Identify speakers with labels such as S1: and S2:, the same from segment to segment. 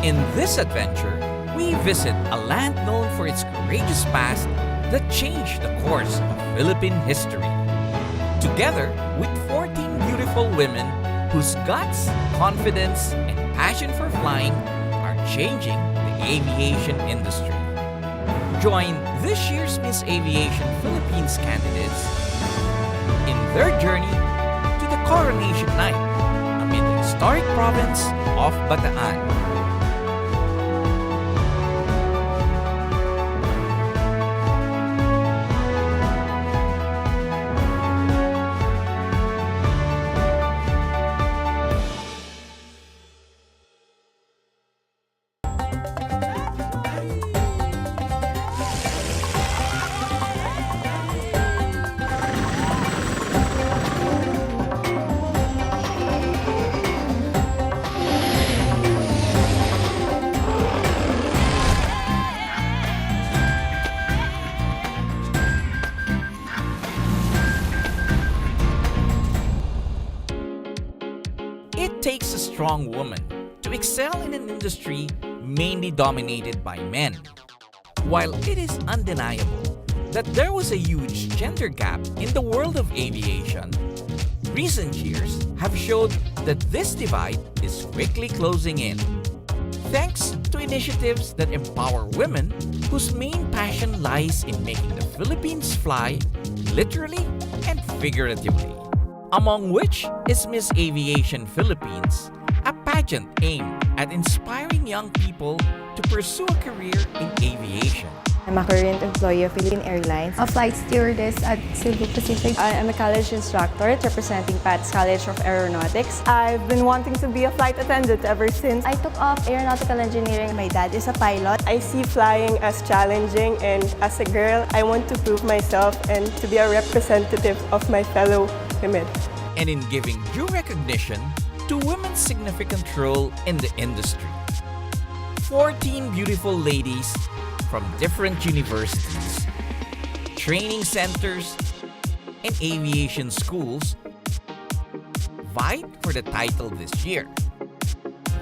S1: In this adventure, we visit a land known for its courageous past that changed the course of Philippine history. Together with 14 beautiful women whose guts, confidence, and passion for flying are changing the aviation industry. Join this year's Miss Aviation Philippines candidates in their journey to the coronation night amid the historic province of Bataan. It takes a strong woman to excel in an industry mainly dominated by men. While it is undeniable that there was a huge gender gap in the world of aviation, recent years have showed that this divide is quickly closing in. Thanks to initiatives that empower women whose main passion lies in making the Philippines fly, literally and figuratively. Among which is Miss Aviation Philippines, a pageant aimed at inspiring young people to pursue a career in aviation.
S2: I'm a current employee of Philippine Airlines.
S3: A flight stewardess at Cebu Pacific.
S2: I am a college instructor representing Pat's College of Aeronautics.
S4: I've been wanting to be a flight attendant ever since.
S3: I took off aeronautical engineering.
S2: My dad is a pilot.
S4: I see flying as challenging, and as a girl, I want to prove myself and to be a representative of my fellow women.
S1: And in giving due recognition to women's significant role in the industry. 14 beautiful ladies from different universities, training centers, and aviation schools vied for the title this year.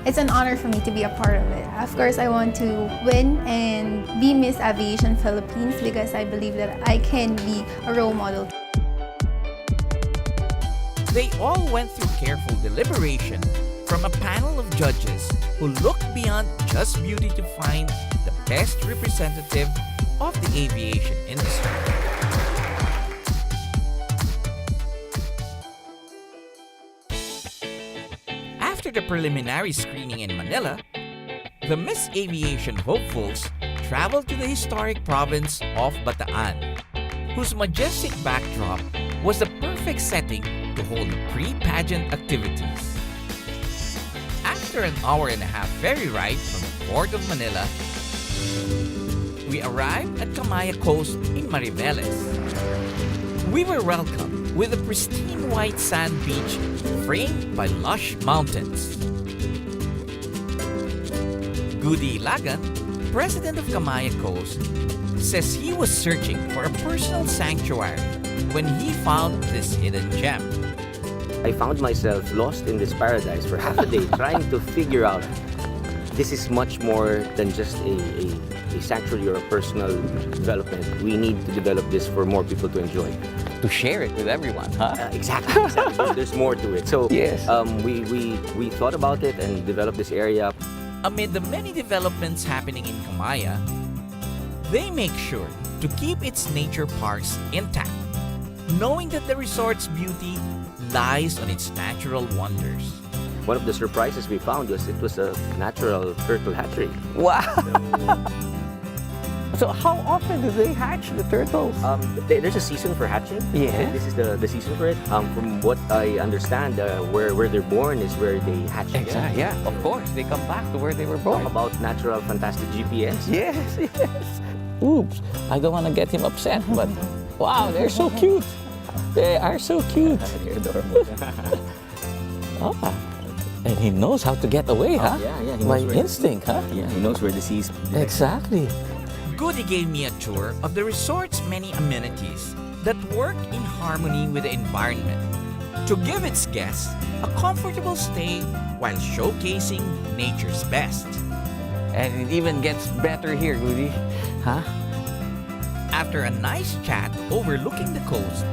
S3: It's an honor for me to be a part of it. Of course, I want to win and be Miss Aviation Philippines because I believe that I can be a role model.
S1: They all went through careful deliberation from a panel of judges who looked beyond just beauty to find the best representative of the aviation industry. After the preliminary screening in Manila, the Miss Aviation hopefuls traveled to the historic province of Bataan, whose majestic backdrop was the perfect setting to hold the pre-pageant activities. After an hour-and-a-half ferry ride from the port of Manila, we arrived at Camaya Coast in Mariveles. We were welcomed with a pristine white sand beach framed by lush mountains. Goody Lagan, president of Camaya Coast, says he was searching for a personal sanctuary when he found this hidden gem.
S5: I found myself lost in this paradise for half a day trying to figure out this is much more than just a sanctuary or a personal development. We need to develop this for more people to enjoy.
S6: To share it with everyone, huh?
S5: Exactly. There's more to it. So
S6: Yes.
S5: we thought about it and developed this area.
S1: Amid the many developments happening in Camaya, they make sure to keep its nature parks intact, knowing that the resort's beauty lies on its natural wonders.
S5: One of the surprises we found was it was a natural turtle hatchery.
S6: Wow! So how often do they hatch the turtles?
S5: There's a season for hatching.
S6: Yes.
S5: This is the season for it. From what I understand, where they're born is where they hatch.
S6: Exactly. Yeah, of course. They come back to where they were born.
S5: About natural, fantastic GPS.
S6: Yes, yes. Oops, I don't want to get him upset, but wow, they're so cute. They are so cute.
S5: They're adorable.
S6: Ah, and he knows how to get away, huh?
S5: Yeah. He
S6: By
S5: knows
S6: instinct, huh?
S5: Yeah, he knows where the sea's.
S6: Exactly.
S1: Goody gave me a tour of the resort's many amenities that work in harmony with the environment to give its guests a comfortable stay while showcasing nature's best.
S6: And it even gets better here, Goody. Huh?
S1: After a nice chat overlooking the coast,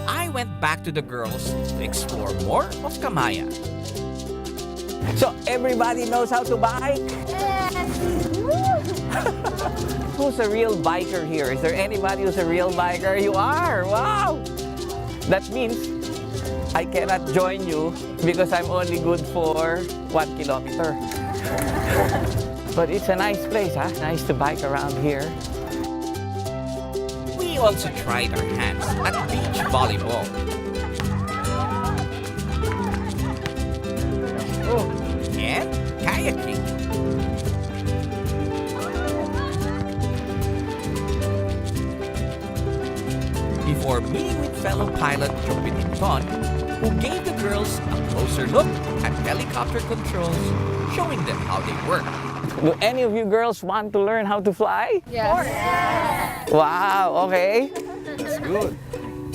S1: I went back to the girls to explore more of Kamaya.
S6: So everybody knows how to bike? Who's a real biker here? Is there anybody who's a real biker? You are! Wow! That means I cannot join you because I'm only good for 1 kilometer. But it's a nice place, huh? Nice to bike around here.
S1: We also tried our hands at beach volleyball. And kayaking. Before meeting with fellow pilot Jopitin Ton, who gave the girls a closer look at helicopter controls, showing them how they work.
S6: Do any of you girls want to learn how to fly?
S2: Yes.
S6: Wow, okay. That's good.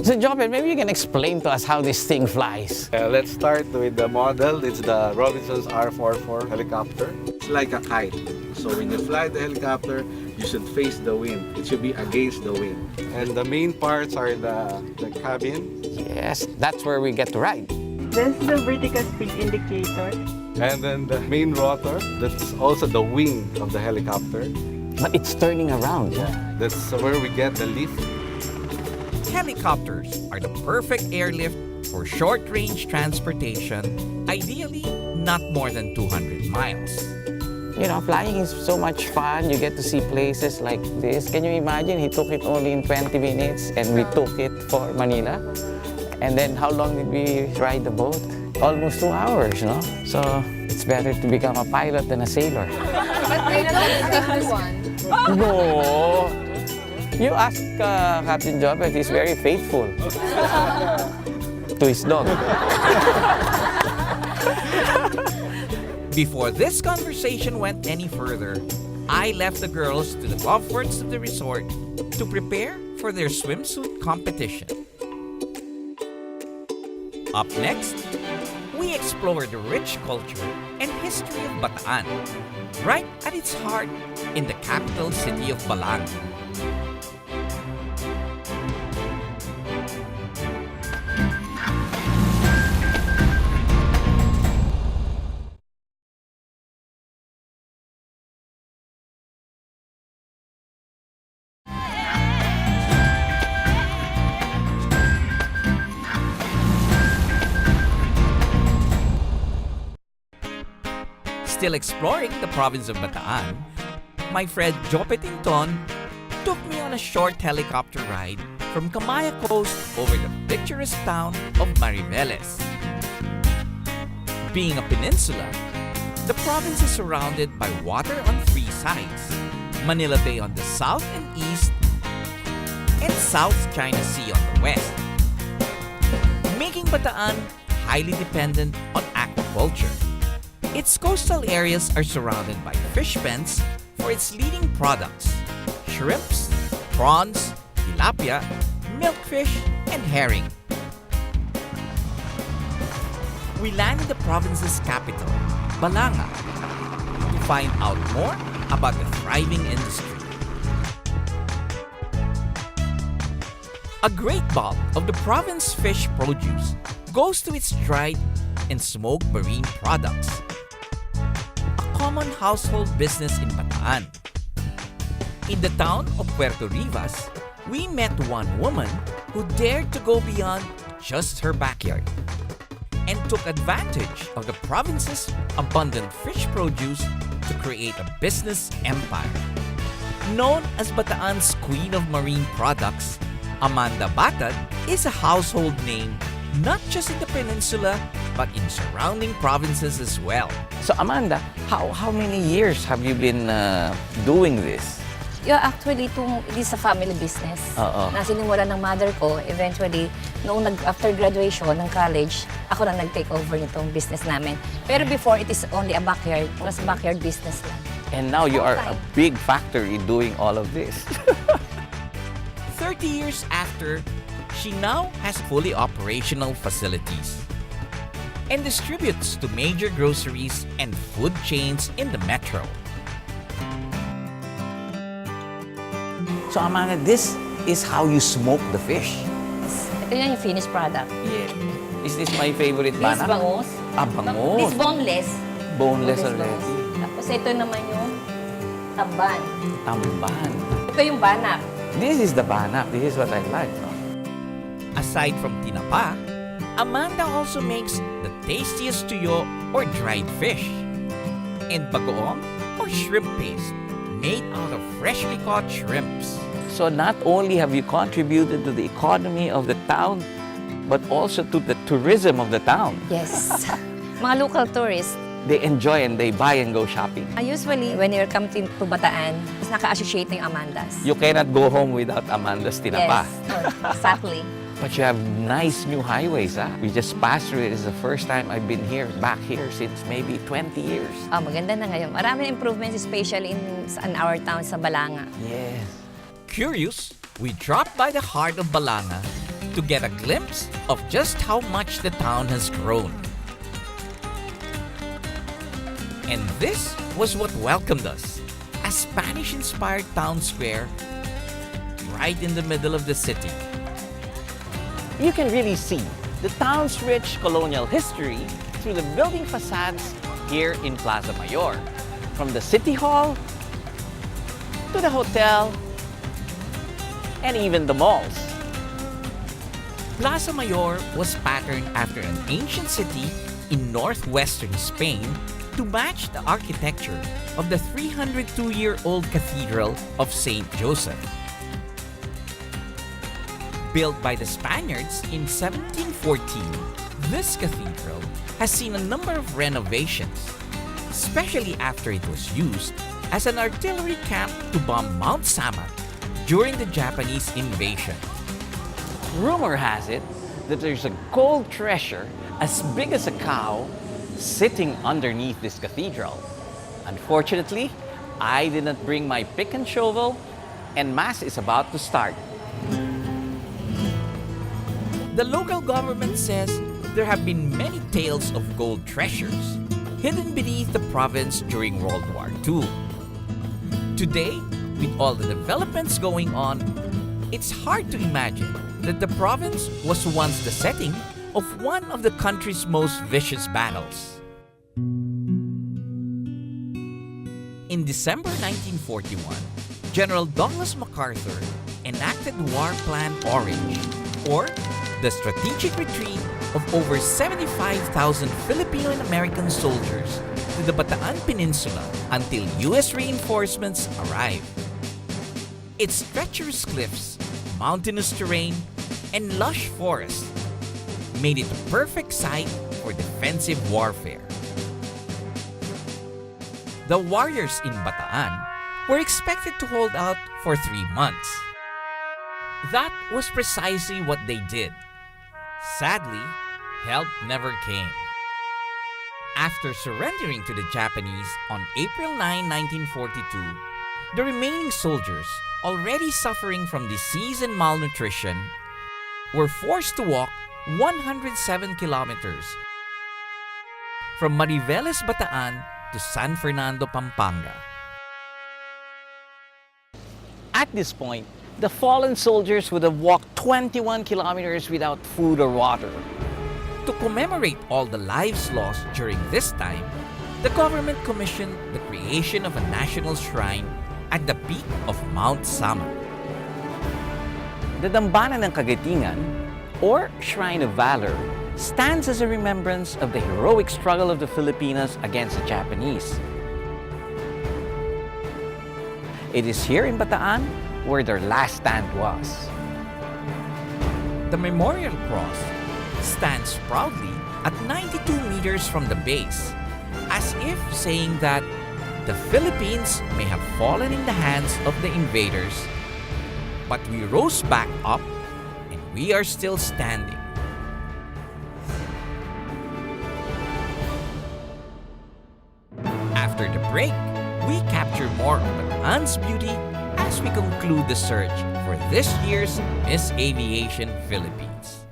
S6: So Jopin, maybe you can explain to us how this thing flies.
S7: Let's start with the model. It's the Robinson's R44 helicopter. It's like a kite. So when you fly the helicopter, you should face the wind. It should be against the wind. And the main parts are the cabin.
S6: Yes, that's where we get to ride.
S4: This is the vertical speed indicator.
S7: And then the main rotor, that's also the wing of the helicopter.
S6: But it's turning around.
S7: That's where we get the lift.
S1: Helicopters are the perfect airlift for short-range transportation, ideally not more than 200 miles.
S6: You know, flying is so much fun. You get to see places like this. Can you imagine? He took it only in 20 minutes and we took it for Manila. And then how long did we ride the boat? Almost 2 hours, no? So it's better to become a pilot than a sailor.
S2: But they don't stick to one.
S6: No! You ask Captain Jopet, he's very faithful to his dog.
S1: Before this conversation went any further, I left the girls to the comforts of the resort to prepare for their swimsuit competition. Up next, we explore the rich culture and history of Bataan, right at its heart in the capital city of Balang. Still exploring the province of Bataan, my friend Jopitin Ton took me on a short helicopter ride from Kamaya Coast over the picturesque town of Mariveles. Being a peninsula, the province is surrounded by water on 3 sides: Manila Bay on the south and east, and South China Sea on the west, making Bataan highly dependent on aquaculture. Its coastal areas are surrounded by fish pens for its leading products: shrimps, prawns, tilapia, milkfish, and herring. We land in the province's capital, Balanga, to find out more about the thriving industry. A great bulk of the province's fish produce goes to its dried and smoked marine products, common household business in Bataan. In the town of Puerto Rivas, we met one woman who dared to go beyond just her backyard and took advantage of the province's abundant fish produce to create a business empire. Known as Bataan's Queen of Marine Products, Amanda Batad is a household name not just in the peninsula but in surrounding provinces as well.
S6: So Amanda, how many years have you been doing this?
S8: Yeah, actually, this is a family business. Na sinimulan ng mother ko. Eventually, after graduation ng college, ako na nag-take over nitong business namin. Pero before, it is only a backyard. It was a backyard business lang.
S6: And now you are a big factory doing all of this.
S1: 30 years after, she now has fully operational facilities and distributes to major groceries and food chains in the metro.
S6: So Amanda, this is how you smoke the fish.
S8: Ito yan yung finished product.
S6: Yeah. Is this my favorite
S8: This
S6: banak?
S8: bangus.
S6: Ah, bangus.
S8: This boneless.
S6: Boneless
S8: This
S6: already.
S8: bangus. Tapos ito naman yung tamban.
S6: Tamban.
S8: Ito yung banak.
S6: This is the banak. This is what I like. No?
S1: Aside from tinapa, Amanda also makes the tastiest tuyo or dried fish, and bagoong or shrimp paste made out of freshly caught shrimps.
S6: So not only have you contributed to the economy of the town, but also to the tourism of the town.
S8: Yes. Mga local tourists,
S6: They enjoy and they buy and go shopping.
S8: usually when you're coming to Bataan, mas naka-associate na yung Amandas.
S6: You cannot go home without Amanda's tinapa.
S8: Yes, exactly.
S6: But you have nice new highways, huh? We just passed through it. It's the first time I've been here, back here, since maybe 20 years.
S8: Maganda na ngayon. Maraming improvements, especially in our town sa Balanga.
S6: Yes.
S1: Curious, we dropped by the heart of Balanga to get a glimpse of just how much the town has grown. And this was what welcomed us, a Spanish-inspired town square right in the middle of the city.
S6: You can really see the town's rich colonial history through the building facades here in Plaza Mayor. From the City Hall to the hotel and even the malls.
S1: Plaza Mayor was patterned after an ancient city in northwestern Spain to match the architecture of the 302-year-old Cathedral of St. Joseph. Built by the Spaniards in 1714, this cathedral has seen a number of renovations, especially after it was used as an artillery camp to bomb Mount Sama during the Japanese invasion.
S6: Rumor has it that there's a gold treasure as big as a cow sitting underneath this cathedral. Unfortunately, I did not bring my pick and shovel, and Mass is about to start.
S1: The local government says there have been many tales of gold treasures hidden beneath the province during World War II. Today, with all the developments going on, it's hard to imagine that the province was once the setting of one of the country's most vicious battles. In December 1941, General Douglas MacArthur enacted War Plan Orange, or the strategic retreat of over 75,000 Filipino and American soldiers to the Bataan Peninsula until U.S. reinforcements arrived. Its treacherous cliffs, mountainous terrain, and lush forests made it a perfect site for defensive warfare. The warriors in Bataan were expected to hold out for 3 months. That was precisely what they did. Sadly, help never came. After surrendering to the Japanese on April 9, 1942, the remaining soldiers, already suffering from disease and malnutrition, were forced to walk 107 kilometers from Mariveles, Bataan to San Fernando, Pampanga.
S6: At this point, the fallen soldiers would have walked 21 kilometers without food or water.
S1: To commemorate all the lives lost during this time, the government commissioned the creation of a national shrine at the peak of Mount Sama.
S6: The Dambana ng Kagatingan, or Shrine of Valor, stands as a remembrance of the heroic struggle of the Filipinos against the Japanese. It is here in Bataan where their last stand was.
S1: The memorial cross stands proudly at 92 meters from the base, as if saying that the Philippines may have fallen in the hands of the invaders, but we rose back up and we are still standing. After the break, we capture more of Bataan's beauty as we conclude the search for this year's Miss Aviation Philippines.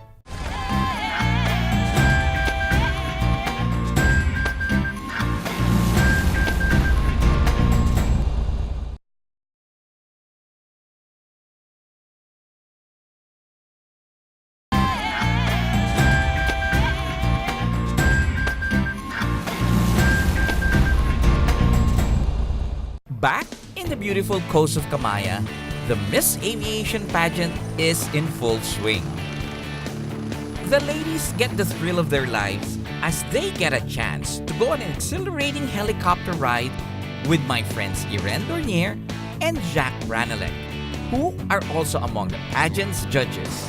S1: Back in the beautiful coast of Kamaya, the Miss Aviation pageant is in full swing. The ladies get the thrill of their lives as they get a chance to go on an exhilarating helicopter ride with my friends Irene Dornier and Jacques Ranelec, who are also among the pageant's judges.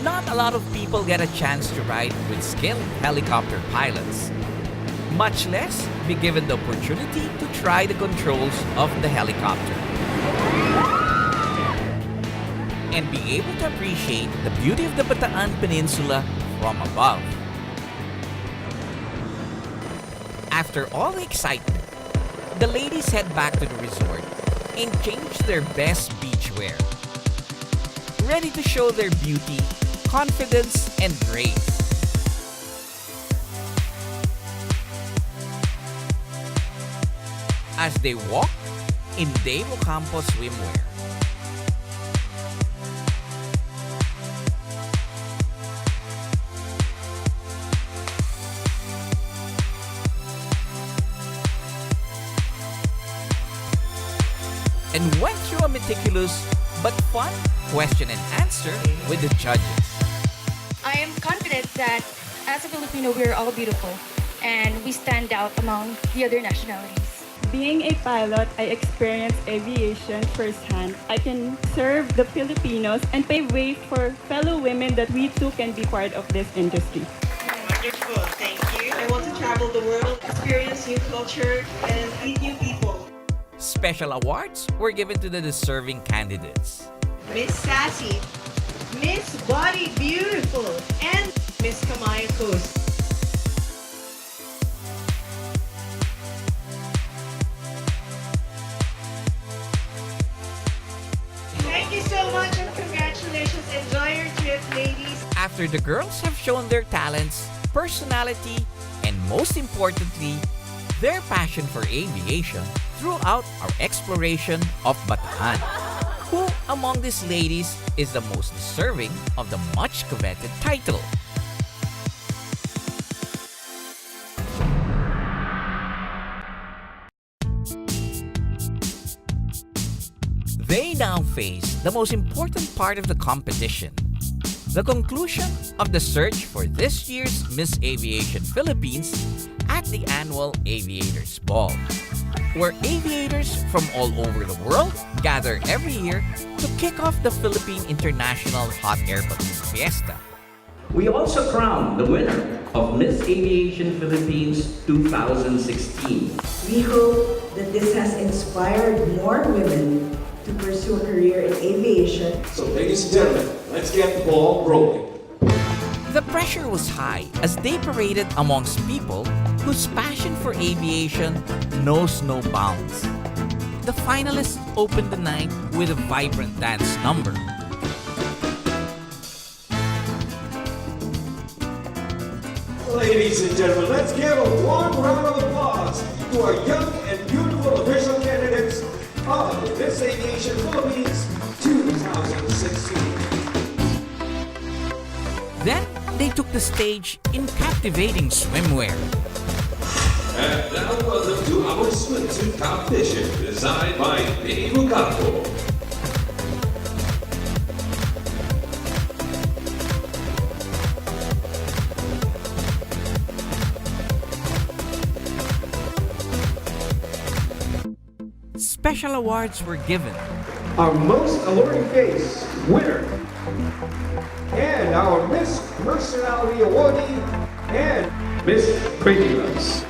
S1: Not a lot of people get a chance to ride with skilled helicopter pilots, much less be given the opportunity to try the controls of the helicopter and be able to appreciate the beauty of the Bataan Peninsula from above. After all the excitement, the ladies head back to the resort and change their best beachwear, ready to show their beauty, confidence, and grace. As they walk in Dave Ocampo swimwear. And went through a meticulous but fun question and answer with the judges.
S9: I am confident that as a Filipino, we are all beautiful and we stand out among the other nationalities.
S4: Being a pilot, I experienced aviation firsthand. I can serve the Filipinos and pave way for fellow women that we too can be part of this industry.
S10: Wonderful, thank you. I want to travel the world, experience new culture, and meet new people.
S1: Special awards were given to the deserving candidates.
S10: Miss Sassy, Miss Body Beautiful, and Miss Kamaya Coast. Thank you so much and congratulations. Enjoy your trip, ladies.
S1: After the girls have shown their talents, personality, and most importantly, their passion for aviation throughout our exploration of Bataan, who among these ladies is the most deserving of the much coveted title? They now face the most important part of the competition, the conclusion of the search for this year's Miss Aviation Philippines at the annual Aviators Ball, where aviators from all over the world gather every year to kick off the Philippine International Hot Air Balloon Fiesta.
S11: We also crowned the winner of Miss Aviation Philippines 2016.
S12: We hope that this has inspired more women to pursue a career in aviation.
S13: So ladies and gentlemen, let's get the ball rolling.
S1: The pressure was high as they paraded amongst people whose passion for aviation knows no bounds. The finalists opened the night with a vibrant dance number.
S13: Ladies and gentlemen, let's give a warm round of applause to our young and beautiful official candidates of Miss Aviation Philippines 2016.
S1: Then they took the stage in captivating swimwear.
S13: And now welcome to our swimsuit competition designed by Dave Ocampo.
S1: Special awards were given.
S13: Our most alluring face winner, and our Miss Personality Awardee, and Miss Pretty Lips.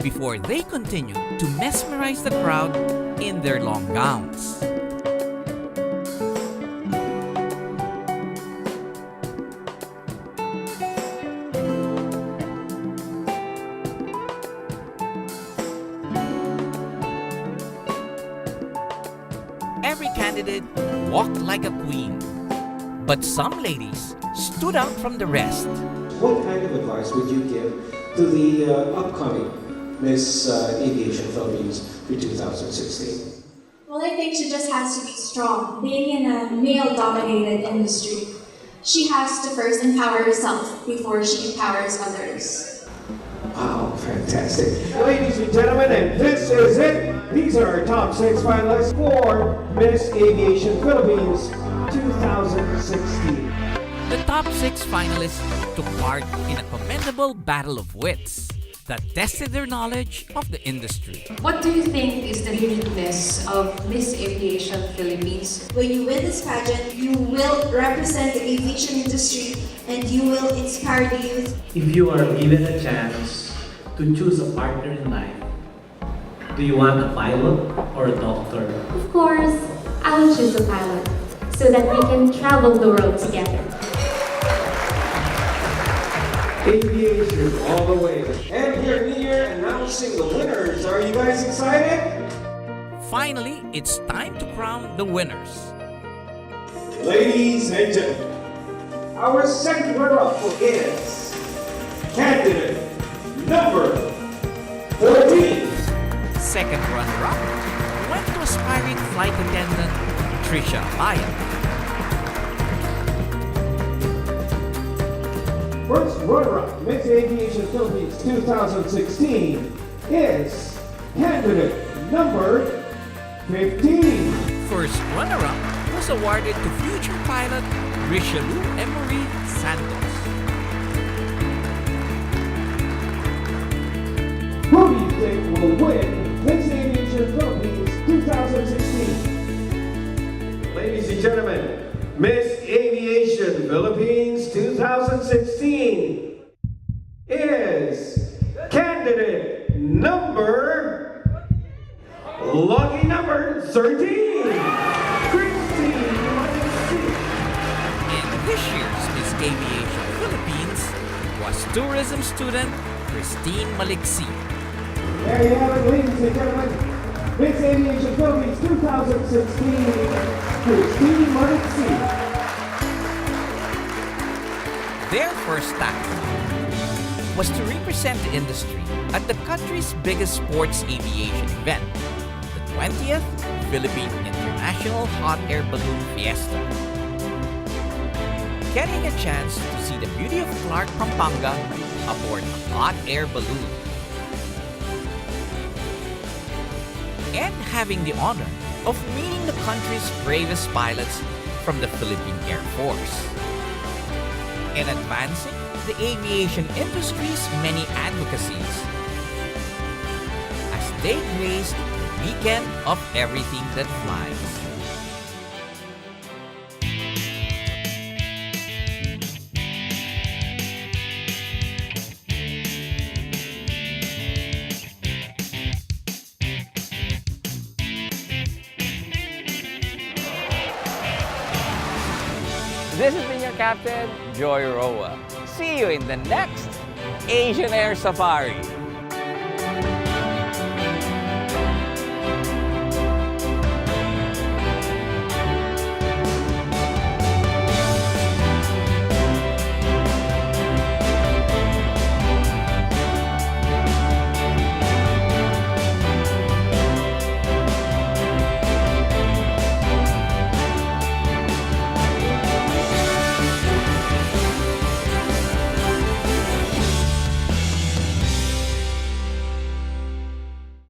S1: Before they continued to mesmerize the crowd in their long gowns. Every candidate walked like a queen, but some ladies stood out from the rest.
S13: What kind of advice would you give to the upcoming Miss Aviation Philippines for 2016?
S14: Well, I think she just has to be strong. Being in a male-dominated industry, she has to first empower herself before she empowers others.
S13: Wow, Fantastic. Ladies and gentlemen, and this is it. These are our top 6 finalists for Miss Aviation Philippines 2016.
S1: The top 6 finalists took part in a commendable battle of wits that tested their knowledge of the industry.
S15: What do you think is the uniqueness of Miss Aviation Philippines?
S14: When you win this pageant, you will represent the aviation industry and you will inspire the youth.
S16: If you are given a chance to choose a partner in life, do you want a pilot or a doctor?
S15: Of course, I will choose a pilot so that we can travel the world together.
S13: Aviation all the way. And we're near announcing the winners. Are you guys excited?
S1: Finally, it's time to crown the winners.
S13: Ladies and gentlemen, our second runner-up is candidate number 14.
S1: Second runner-up went to aspiring flight attendant Trisha Bayan.
S13: First runner-up, Miss Aviation Philippines 2016 is candidate number 15.
S1: First runner-up was awarded to future pilot Richelieu Emery Santos.
S13: Who do you think will win Miss Aviation Philippines 2016? Ladies and gentlemen, Miss Aviation Philippines 2016 is candidate number lucky number 13, Christine.
S1: And this year's Miss Aviation Philippines was tourism student Christine Maliksi.
S13: There you have it, ladies and gentlemen. Miss Aviation Philippines 2016, Christine Maliksi.
S1: Their first task was to represent the industry at the country's biggest sports aviation event, the 20th Philippine International Hot Air Balloon Fiesta. Getting a chance to see the beauty of Clark, Pampanga aboard a hot air balloon. And having the honor of meeting the country's bravest pilots from the Philippine Air Force. And advancing the aviation industry's many advocacies as they graced the weekend of everything that flies.
S6: This has been your captain, Joy Roa. See you in the next AsianAir Safari.